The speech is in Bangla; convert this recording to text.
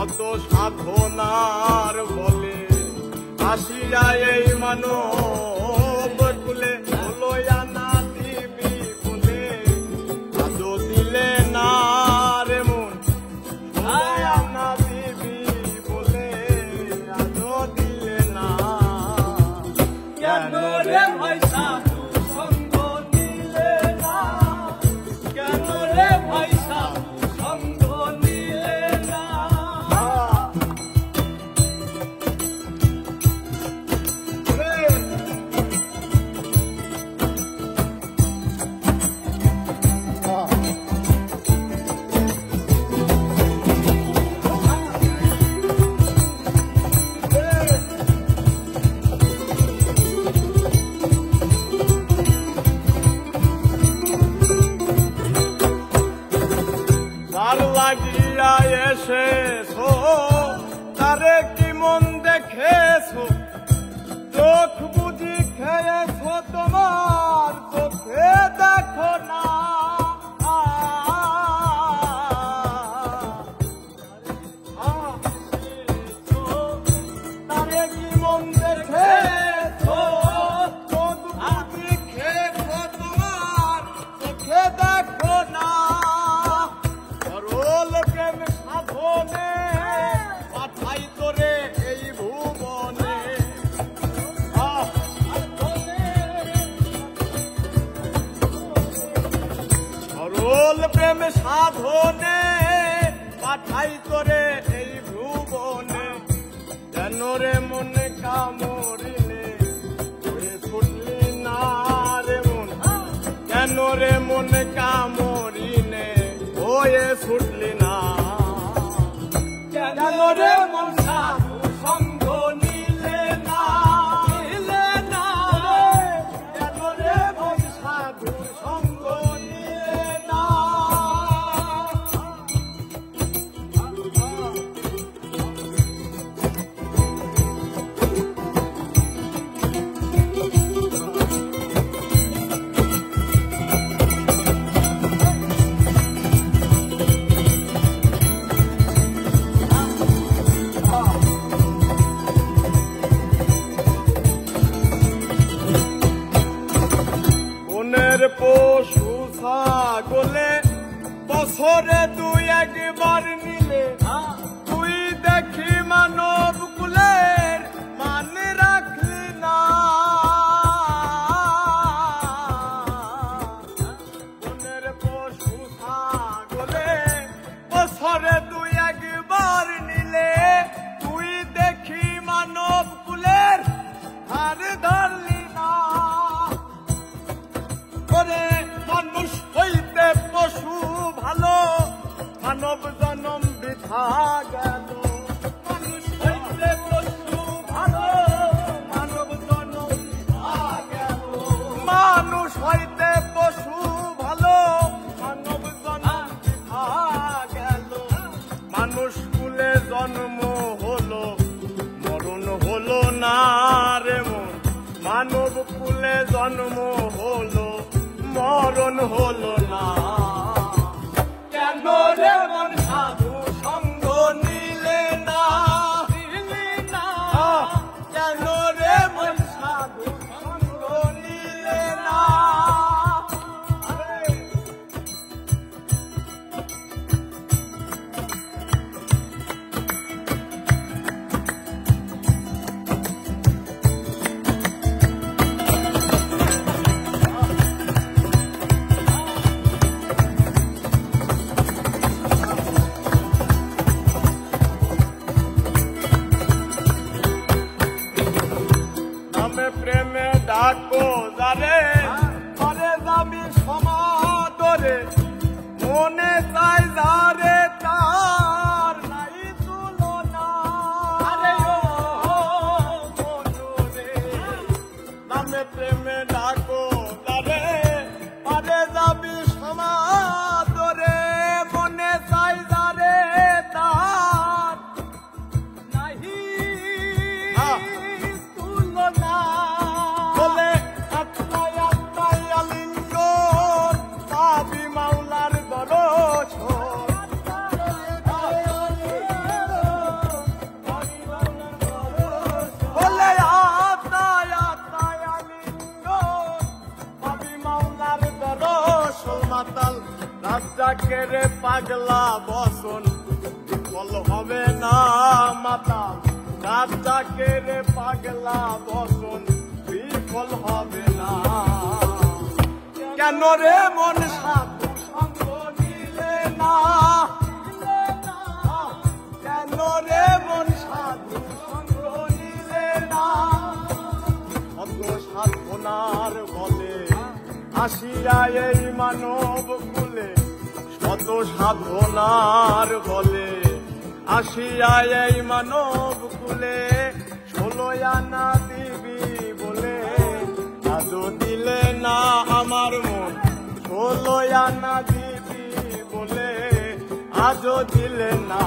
কত সাধনার বলে আসিয়া এই মানব কুলে হলো আনা দিবি বলে আজও দিলে না রে মন আনা দিবি বলে আজও দিলে না কেন রে ভাই সাধু সঙ্গ নিলে না কেন রে ভাই সাধু সঙ্গ নিলে না তার লাগিয়া এসেছো তারে কি মন দেখেছো চোখ বুঝি খেয়েছো তোমার চোখে দেখো না তারে কি মন দেখেছো চোখ বুঝি খেয়েছো তোমার চোখে দেখো না সরল প্রেম সাধনে পাঠাই তোরে এই ভুবনে সরল প্রেম সাধনে পাঠাই তোরে এই ভুবনে যেন রে মনে কামড়িলে ছুটলি না রে মন কেন রে মনে কামড়িনে ওয়ে ছুটলি না কেন রে মন সাধু সঙ্গ নিলে না নিলে না কেন রে মন সাধু সঙ্গ নিলে না বনের পশু ছাগলে বছরে তুই একবার নিলে তুই দেখি মানব কুলের মান রাখলি না বনের পশু ছাগলে বছরে তুই একবার নিলে তুই দেখি মানব কুলের হার ধরলি না করে মানুষ হইতে পশু ভালো মানব জনম বৃথা গেল মানুষ হইতে পশু ভালো মানব জনম বৃথা গেল মানুষ হইতে পশু ভালো মানব জনম বৃথা গেল মানুষ কুলে জন্ম হলো মরণ হলো না রে মন মানব কুলে জন্ম হলো মরণ হলো না কেন রে মন সাধু সঙ্গ নিলে না নিলে না কেন রে মন সাধু সঙ্গ নিলে না পাগলা বসন বিফল হবে না মাতাল রাজাকে রে পাগলা বসন বিফল হবে না কেন রে মন সাধু সঙ্গ নিলে না কেন রে মন সাধু সঙ্গ নিলে না অত সাধনার বলে আসিয়া এই মানব কুলে শত সাধনার বলে আসিয়া এই মানব কুলে 16 আনা দিবি বলে আজও দিলে না আমার মন 16 আনা দিবি বলে আজও দিলে না